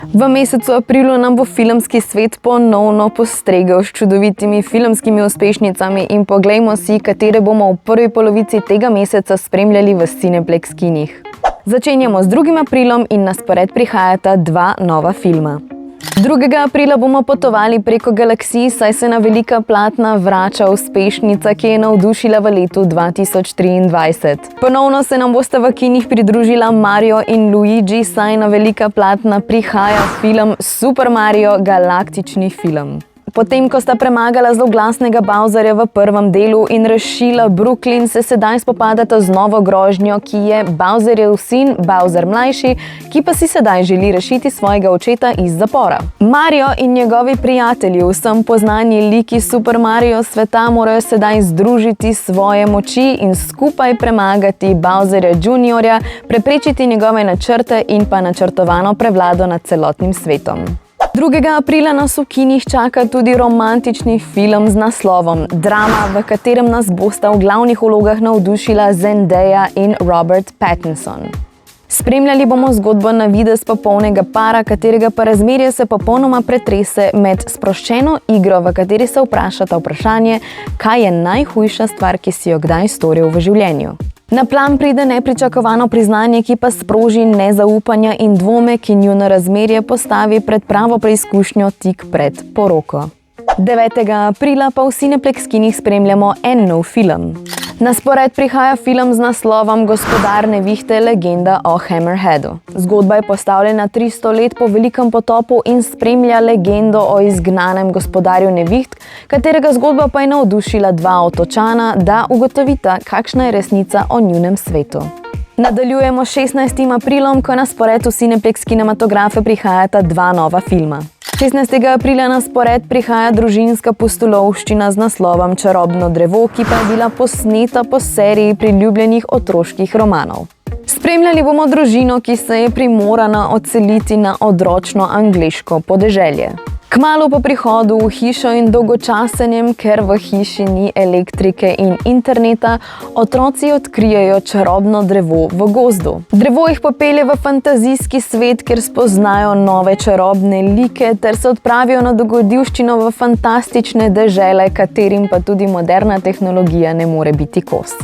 V mesecu aprilu nam bo filmski svet ponovno postregel s čudovitimi filmskimi uspešnicami in poglejmo si, katere bomo v prvi polovici tega meseca spremljali v Cineplex kinih. Začenjamo z 2. aprilom in na spored prihajata dva nova filma. 2. aprila bomo potovali preko galaksij, saj se na velika platna vrača uspešnica, ki je navdušila v letu 2023. Ponovno se nam bosta v kinih pridružila Mario in Luigi, saj na velika platna prihaja film Super Mario galaktični film. Potem, ko sta premagala zloglasnega Bowserja v prvem delu in rešila Brooklyn, se sedaj spopadata z novo grožnjo, ki je Bowserjev sin, Bowser mlajši, ki pa si sedaj želi rešiti svojega očeta iz zapora. Mario in njegovi prijatelji, vsem poznani liki Super Mario sveta, morajo sedaj združiti svoje moči in skupaj premagati Bowserja Juniorja, preprečiti njegove načrte in pa načrtovano prevlado nad celotnim svetom. 2. aprila nas v kinih čaka tudi romantični film z naslovom Drama, v katerem nas bosta v glavnih vlogah navdušila Zendaya in Robert Pattinson. Spremljali bomo zgodbo na videz popolnega para, katerega pa razmerje se popolnoma pretrese med sproščeno igro, v kateri se vprašata vprašanje, kaj je najhujša stvar, ki si jo kdaj storil v življenju. Na plan pride nepričakovano priznanje, ki pa sproži nezaupanja in dvome, ki njuno razmerje postavi pred pravo preizkušnjo tik pred poroko. 9. aprila pa v Cineplex kinih spremljamo en nov film. Na spored prihaja film z naslovom Gospodar nevihte, legenda o Hammerheadu. Zgodba je postavljena 300 let po velikem potopu in spremlja legendo o izgnanem gospodarju neviht, katerega zgodba pa je navdušila dva otočana, da ugotovita, kakšna je resnica o njunem svetu. Nadaljujemo 16. aprilom, ko na spored v Cineplex kinematografe prihajata dva nova filma. 16. aprila na spored prihaja družinska pustolovščina z naslovom Čarobno drevo, ki pa je bila posneta po seriji priljubljenih otroških romanov. Spremljali bomo družino, ki se je primorana odseliti na odročno angleško podeželje. Kmalu po prihodu v hišo in dolgočasenjem, ker v hiši ni elektrike in interneta, otroci odkrijejo čarobno drevo v gozdu. Drevo jih popelje v fantazijski svet, kjer spoznajo nove čarobne like ter se odpravijo na dogodivščino v fantastične dežele, katerim pa tudi moderna tehnologija ne more biti kos.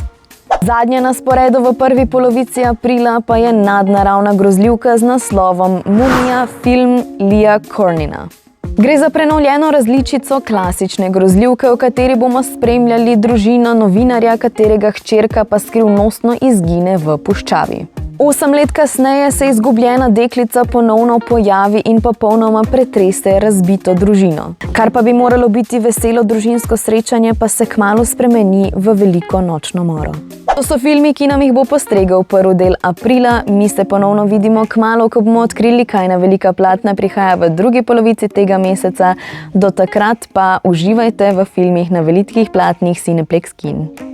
Zadnja na sporedu v prvi polovici aprila pa je nadnaravna grozljivka z naslovom Mumija, film Leah Cornina. Gre za prenovljeno različico klasične grozljivke, v kateri bomo spremljali družino novinarja, katerega hčerka pa skrivnostno izgine v puščavi. 8 let kasneje se izgubljena deklica ponovno pojavi in popolnoma pretrese razbito družino. Kar pa bi moralo biti veselo družinsko srečanje, pa se kmalu spremeni v veliko nočno moro. To so filmi, ki nam jih bo postregel prvi del aprila. Mi se ponovno vidimo kmalu, ko bomo odkrili, kaj na velika platna prihaja v drugi polovici tega meseca. Do takrat pa uživajte v filmih na velikih platnih Cineplex kin.